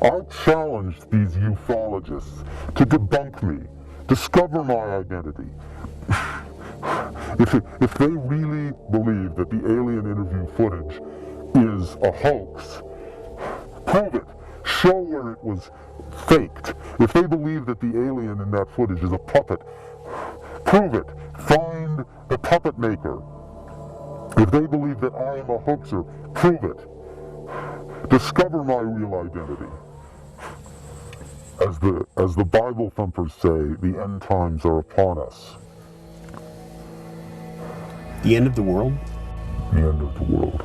I challenge these ufologists to debunk me, discover my identity. If they really believe that the alien interview footage is a hoax, prove it. Show where it was faked. If they believe that the alien in that footage is a puppet, prove it. Find the puppet maker. If they believe that I am a hoaxer, prove it. Discover my real identity. As the Bible thumpers say, the end times are upon us. The end of the world? The end of the world.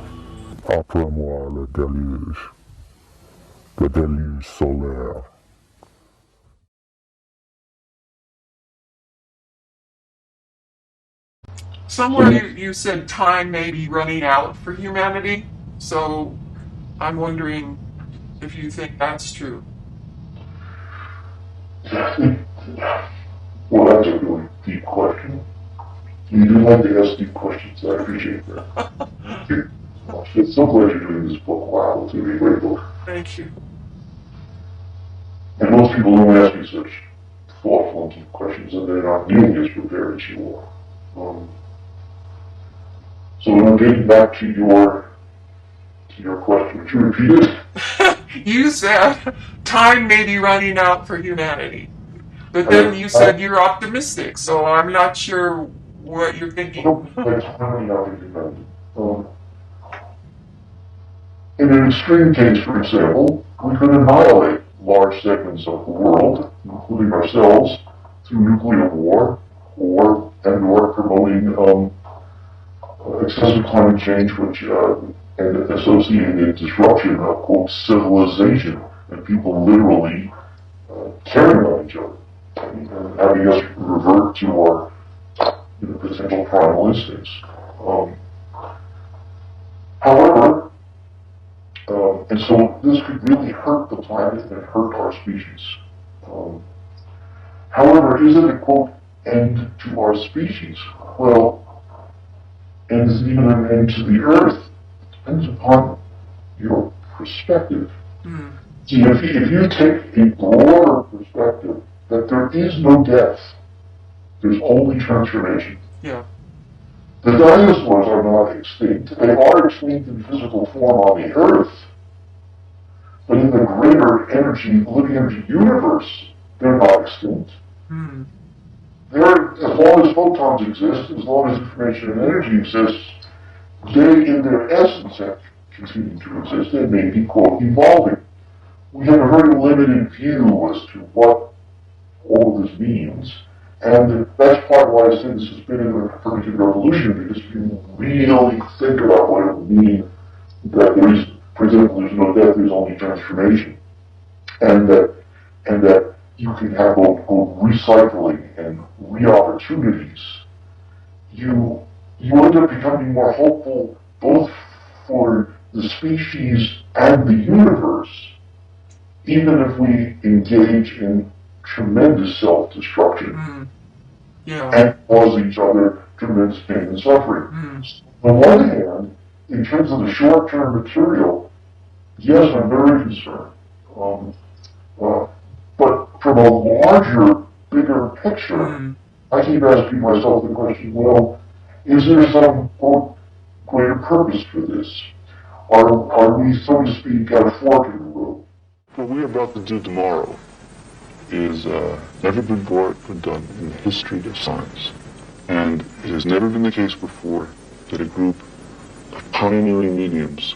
Après moi le déluge. Le déluge solaire. Somewhere you said time may be running out for humanity, so I'm wondering if you think that's true. Well, that's a really deep question. You do like to ask deep questions. I appreciate that. It's so glad you're doing this book. Wow, it's going to be a great book. Thank you. And most people don't ask you such thoughtful and deep questions, and they're not nearly as prepared as you are. So when I'm getting back to your question, would you repeat it? You said time may be running out for humanity, but then you said you're optimistic, so I'm not sure what you're thinking. In an extreme case, for example, we could annihilate large segments of the world, including ourselves, through nuclear war, or promoting excessive climate change, and associated disruption of, quote, civilization, and people literally tearing on each other, and having us revert to our potential primal instincts. However, and so this could really hurt the planet and hurt our species. However, is it a, quote, end to our species? Well, and is it even an end to the Earth? It depends upon your perspective. See, if you take a broader perspective, that there is no death, there's only transformation. Yeah. The dinosaurs are not extinct. They are extinct in physical form on the Earth, but in the greater living energy universe, they're not extinct. As long as photons exist, as long as information and energy exists, they, in their essence, have continued to exist. They may be, quote, evolving. We have a very limited view as to what all of this means, and that's part of why I say this has been a particular revolution, because if you really think about what it would mean that there is, for example, there's no death, there's only transformation, and that you can have both recycling and re-opportunities, you end up becoming more hopeful both for the species and the universe, even if we engage in tremendous self-destruction and cause each other tremendous pain and suffering. On the one hand, in terms of the short-term material, yes, I'm very concerned. But from a larger, bigger picture, I keep asking myself the question, well, is there some, quote, greater purpose for this? Are we, so to speak, at a fork in the road? What we're about to do tomorrow is never been done in the history of science. And it has never been the case before that a group of pioneering mediums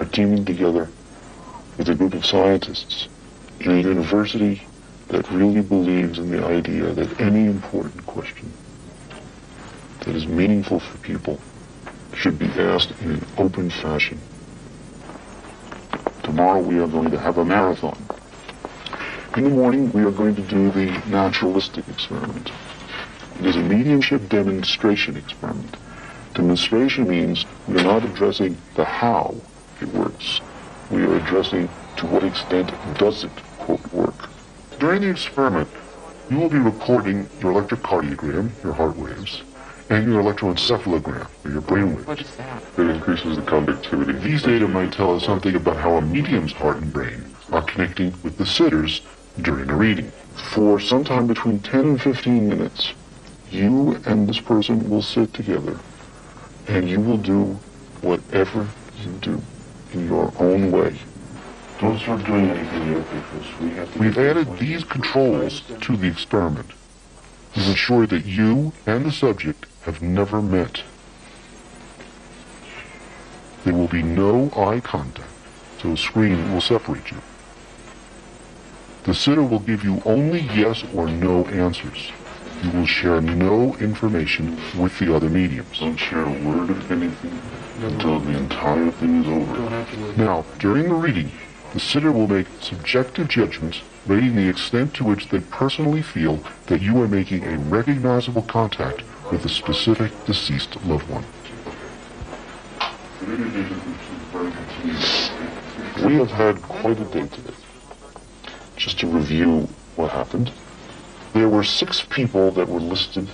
are teaming together with a group of scientists in a university that really believes in the idea that any important question that is meaningful for people should be asked in an open fashion. Tomorrow we are going to have a marathon. In the morning we are going to do the naturalistic experiment. It is a mediumship demonstration experiment. Demonstration means we are not addressing the how it works. We are addressing to what extent does it, quote, work. During the experiment, you will be recording your electrocardiogram, your heart waves, and your electroencephalogram, or your brain waves. What is that? That increases the conductivity. These data might tell us something about how a medium's heart and brain are connecting with the sitters during a reading. For sometime between 10 and 15 minutes, you and this person will sit together, and you will do whatever you do in your own way. Don't start doing anything yet because we have to... We've added these controls to the experiment to ensure that you and the subject have never met. There will be no eye contact, so a screen will separate you. The sitter will give you only yes or no answers. You will share no information with the other mediums. Don't share a word of anything until the entire thing is over. Now, during the reading, the sitter will make subjective judgments rating the extent to which they personally feel that you are making a recognizable contact with a specific deceased loved one. We have had quite a day today. Just to review what happened, there were 6 people that were listed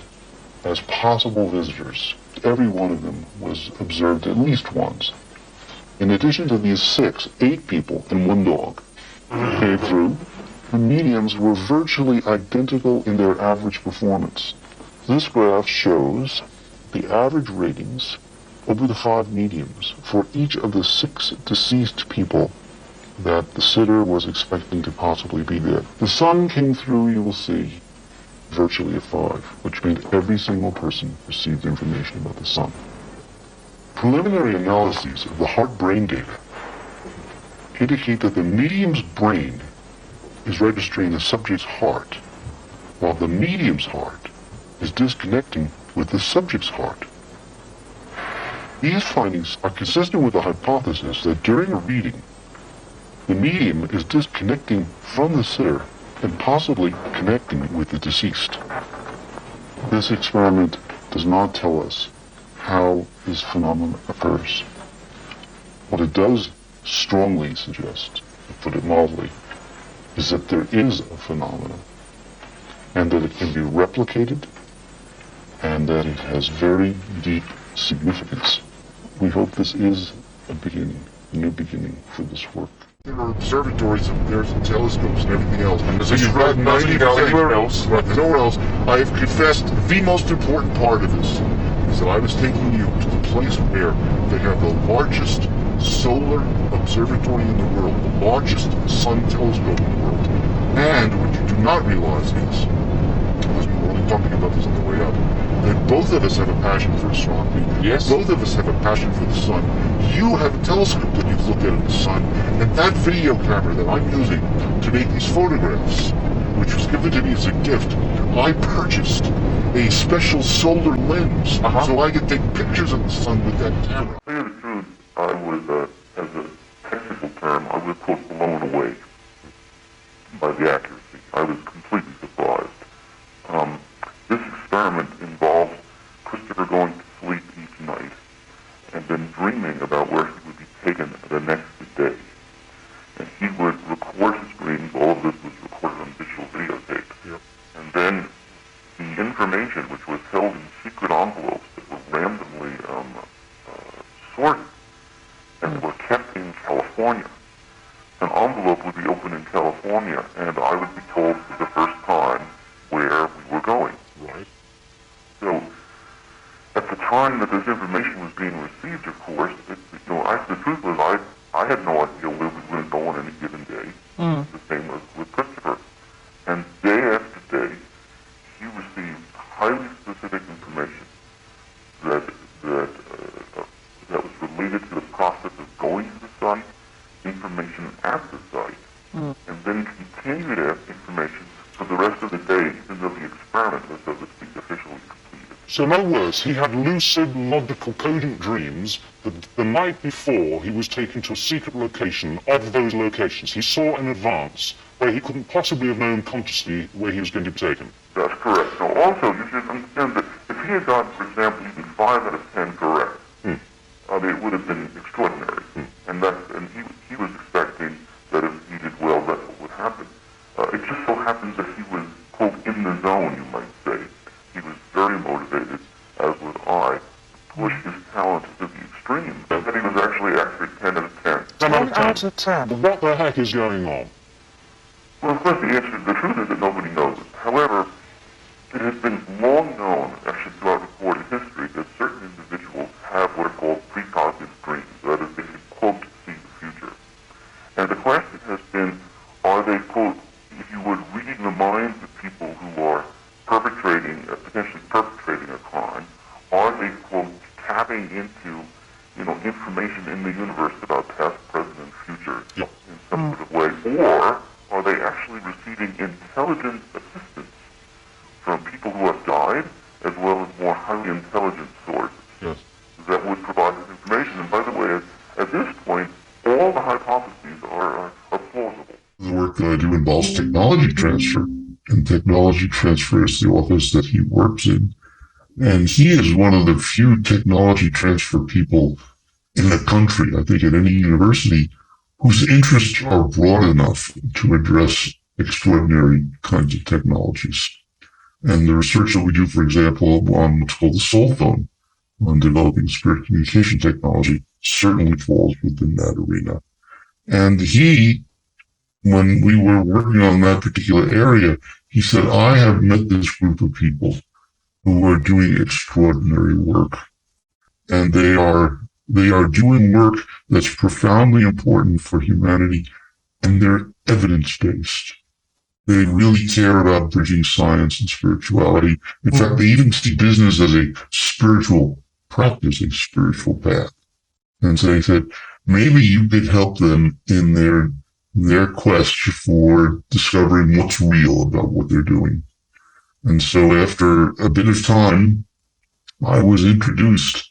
as possible visitors. Every one of them was observed at least once. In addition to these 6, 8 people and 1 dog came through. The mediums were virtually identical in their average performance. This graph shows the average ratings over the 5 mediums for each of the 6 deceased people that the sitter was expecting to possibly be there. The sun came through, you will see, virtually a 5, which means every single person received information about the sun. Preliminary analyses of the heart-brain data indicate that the medium's brain is registering the subject's heart, while the medium's heart is disconnecting with the subject's heart. These findings are consistent with the hypothesis that during a reading, the medium is disconnecting from the sitter and possibly connecting with the deceased. This experiment does not tell us how this phenomenon occurs. What it does strongly suggest, to put it mildly, is that there is a phenomenon, and that it can be replicated, and that it has very deep significance. We hope this is a beginning, a new beginning for this work. There are observatories up there, some telescopes and everything else. And so you've got 90% anywhere else. Right, there's nowhere else. I have confessed the most important part of this is that I was taking you to the place where they have the largest solar observatory in the world, the largest sun telescope in the world. And what you do not realize is, because we were only talking about this on the way up, that both of us have a passion for astronomy. Yes. Both of us have a passion for the sun. You have a telescope that you look at in the sun, and that video camera that I'm using to make these photographs, which was given to me as a gift, I purchased a special solar lens, so I could take pictures of the sun with that camera. To tell you the truth, I was, as a technical term, I was, quote, blown away by the accuracy. I was completely surprised. This experiment involved Christopher going to sleep each night and then dreaming about where he would be taken the next day. And he would record his dreams. All of this was recorded on digital videotape. Yep. And then the information, which was held in secret envelopes that were randomly sorted and were kept in California. An envelope would be opened in California, and I would be told for the first time where we were going. Right. So, at the time that this information was being received, of course, the truth was I had no idea where we were going to go on any given day. The same with Christopher. And day after day, he received highly specific information that was related to the process of going to the site, information at the site, and then continued information for the rest of the day, even though the experiment was, so to speak, officially completed. So in other words, he had lucid, logical, cogent dreams that the night before he was taken to a secret location of those locations. He saw in advance where he couldn't possibly have known consciously where he was going to be taken. That's correct. Now also, you should understand that if he had got, for example, even 5 out of 10 correct, it would have been extraordinary. And he was expecting that if he did well, that's what would happen. It just so happens that he was, quote, in the zone, you might say. He was very motivated, as was I, to push his talent to the extreme. That he was actually 10 out of 10. 10 out of 10. What the heck is going on? Well, of course, the truth is that nobody knows. However, it has been long known, actually throughout recorded history, that certain individuals have what are called precognitive dreams. That is, they can, quote, see the future. And the question has been, are they, quote, if you would, reading the minds of people who are potentially perpetrating a crime, are they, quote, tapping into, information in the universe about past, present, and future in some sort of way, or are they actually receiving intelligent assistance from people who have died, as well as more highly intelligent sources that would provide this information? And by the way, at this point, all the hypotheses are plausible. The work that I do involves technology transfer, and technology transfer is the office that he works in. And he is one of the few technology transfer people in the country, I think at any university, whose interests are broad enough to address extraordinary kinds of technologies. And the research that we do, for example, on what's called the soul phone, on developing spirit communication technology, certainly falls within that arena. And he, when we were working on that particular area, he said, I have met this group of people who are doing extraordinary work. And they are doing work that's profoundly important for humanity, and they're evidence-based. They really care about bridging science and spirituality. In fact, they even see business as a spiritual practice, a spiritual path. And so they said, maybe you could help them in their quest for discovering what's real about what they're doing. And so after a bit of time, I was introduced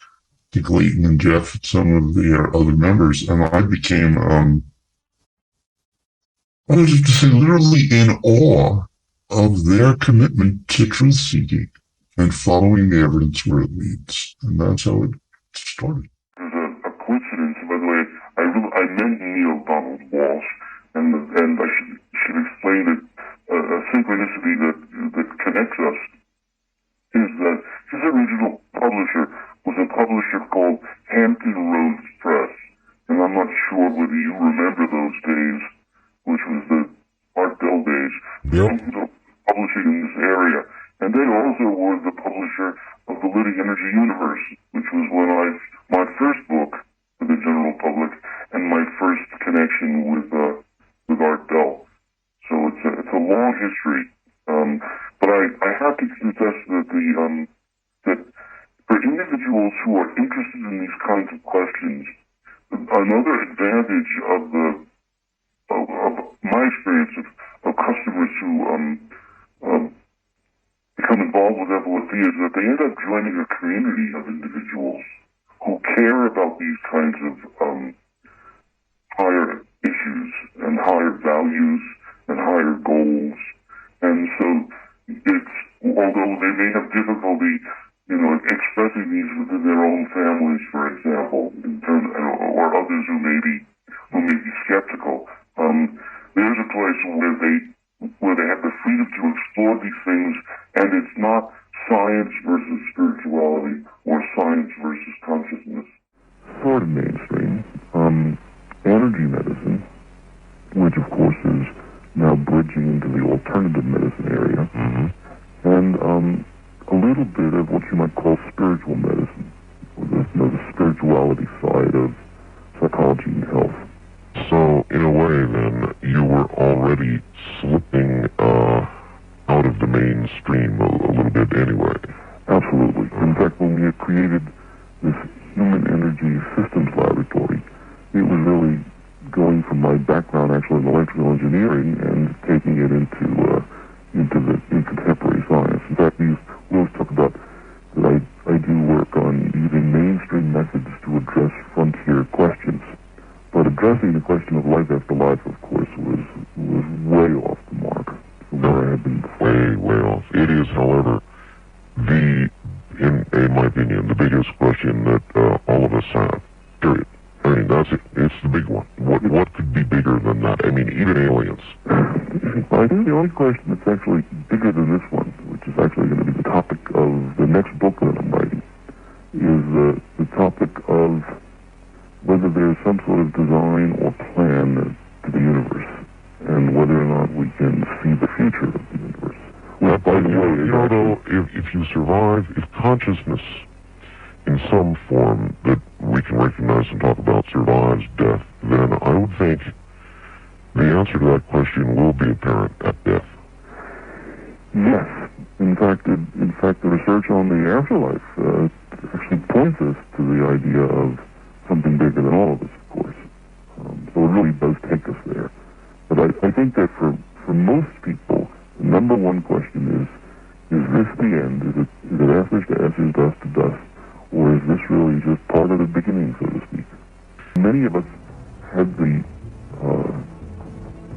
to Clayton and Jeff, some of their other members, and I became, I was to say, literally in awe of their commitment to truth-seeking and following the evidence where it leads. And that's how it started. There's a coincidence, by the way. I met Neil Donald Walsh, and I should explain that a synchronicity that connects us is that his original publisher was a publisher called Hampton Roads Press. And I'm not sure whether you remember those days, which was the Art Bell days. Yep. Publishing in this area. And they also were the publisher of the Living Energy Universe, which was my first book for the general public and my first connection with Art Bell. So it's a long history. But I have to confess that that for individuals who are interested in these kinds of questions, another advantage of my experience of customers who become involved with FLFE is that they end up joining a community of individuals who care about these kinds of higher issues and higher values and higher goals. And so although they may have difficulty, expressing these within their own families, for example, or others who may be skeptical, there's a place where they have the freedom to explore these things, and it's not science versus spirituality or science versus consciousness. Sort of mainstream. Energy medicine, which of course is now bridging into the alternative medicine area, and a little bit of what you might call spiritual medicine, the spirituality side of psychology and health. So, in a way, then, you were already slipping out of the mainstream a little bit anyway. Absolutely. In fact, when we had created this human energy systems laboratory, it was really going from my background actually in electrical engineering and taking it into contemporary science. In fact, we always talk about that I do work on using mainstream methods to address frontier questions. But addressing the question of life after life, of course, was way off the mark from where I had been before. Way off. It is, however, in my opinion, the biggest question that all of us have. Period. I mean, that's it. It's the big one. What could be bigger than that? I mean, even aliens. I think the only question that's actually bigger than this one, which is actually going to be the topic of the next book that I'm writing, is the topic of whether there's some sort of design or plan to the universe, and whether or not we can future of the universe. Well, by the way, though, if you survive, if consciousness in some form that we can recognize and talk about survives death, then I would think the answer to that question will be apparent at death. Yes. In fact, the research on the afterlife actually points us to the idea of something bigger than all of us, of course. So it really does take us there. But I think that for most people, the number one question is this the end? Is it ashes to ashes, dust to dust? Or is this really just part of the beginning, so to speak? Many of us had the,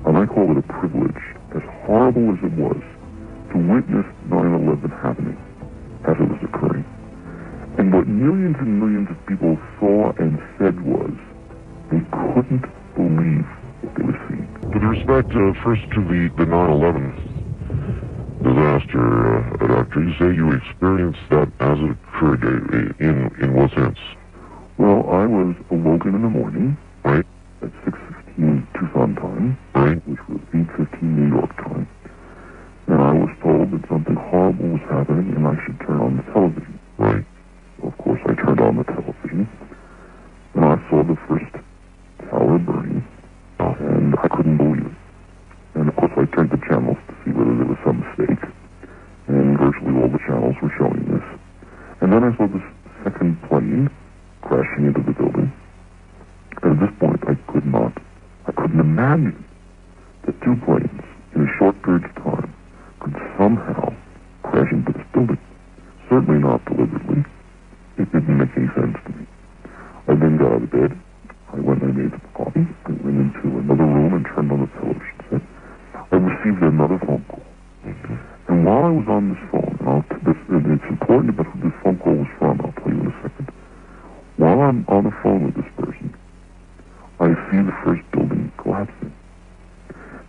and I call it a privilege, as horrible as it was, to witness 9/11 happening as it was occurring. And what millions and millions of people saw and said was, they couldn't believe what they were seeing. With respect, first to the 9/11 disaster, Doctor, you say you experienced that as it occurred. In what sense? Well, I was awoken in the morning, right, at 6:15 Tucson time, right, which was 8:15 New York time, and I was told that something horrible was happening and I should turn on the television. Right. So of course, I turned on the television, and I saw the first tower burning, and I couldn't believe it. And of course, I turned the channels to see whether there was some mistake, and virtually all the channels were showing this. And then I saw this second plane crashing into the building. And at this point, I couldn't imagine that two planes in a short period of time could somehow crash into this building. Certainly not deliberately. It didn't make any sense to me. I then got out of bed. I went and I made some coffee. I went into another room and turned on the television set. I received another phone call. And while I was on this phone, and it's important about who this phone call was from, I'll tell you in a second. While I'm on the phone with this person, I see the first building collapsing.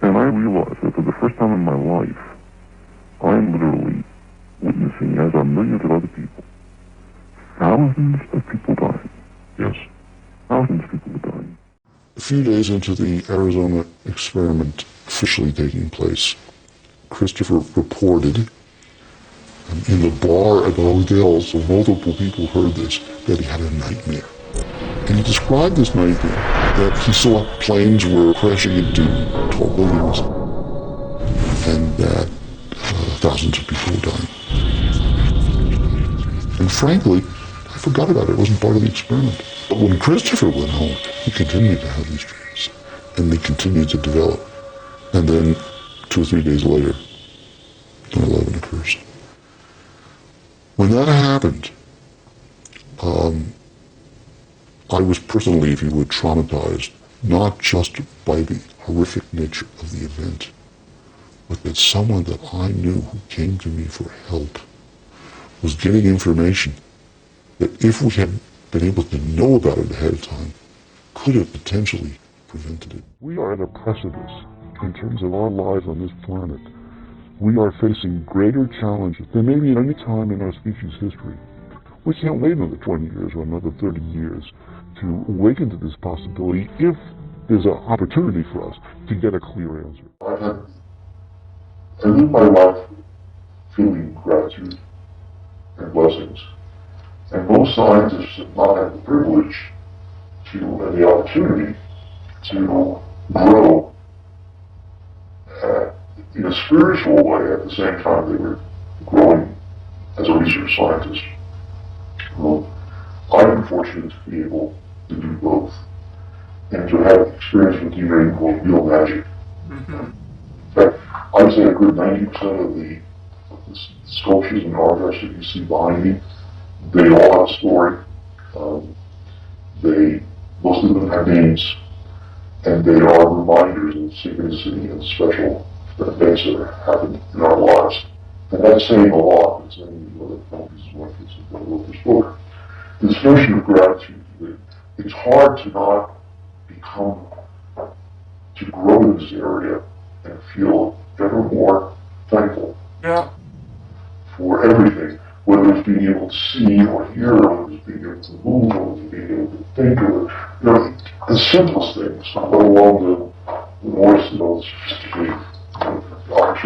And I realize that for the first time in my life, I'm literally witnessing, as are millions of other people, thousands of people dying. Yes. Thousands of people are dying. A few days into the Arizona experiment officially taking place, Christopher reported in the bar at the hotel, so multiple people heard this, that he had a nightmare. And he described this nightmare that he saw planes were crashing into tall buildings and that thousands of people were dying. And frankly, I forgot about it. It wasn't part of the experiment. But when Christopher went home, he continued to have these dreams, and they continued to develop. And then 2 or 3 days later, 9/11 occurs. When that happened, I was personally, if you would, traumatized, not just by the horrific nature of the event, but that someone that I knew who came to me for help was getting information that if we had been able to know about it ahead of time, could have potentially prevented it. We are at a precipice in terms of our lives on this planet. We are facing greater challenges than maybe at any time in our species' history. We can't wait another 20 years or another 30 years to awaken to this possibility if there's an opportunity for us to get a clear answer. I live my life feeling gratitude and blessings. And most scientists have not had the privilege and the opportunity to grow in a spiritual way at the same time they were growing as a research scientist. I've been fortunate to be able to do both and to have experience with you called real magic. In fact, I'd say a good 90% of the sculptures and artworks that you see behind me, they all have a story. Most of them have names, and they are reminders of synchronicity and special events that happened in our lives. And that's saying a lot. It's saying other pieces like this that wrote this book. This notion of gratitude, it's hard to not to grow in this area and feel ever more thankful for everything, whether it's being able to see or hear, or whether it's being able to move, or whether it's being able to think, or the simplest things, let alone the more sophisticated opportunities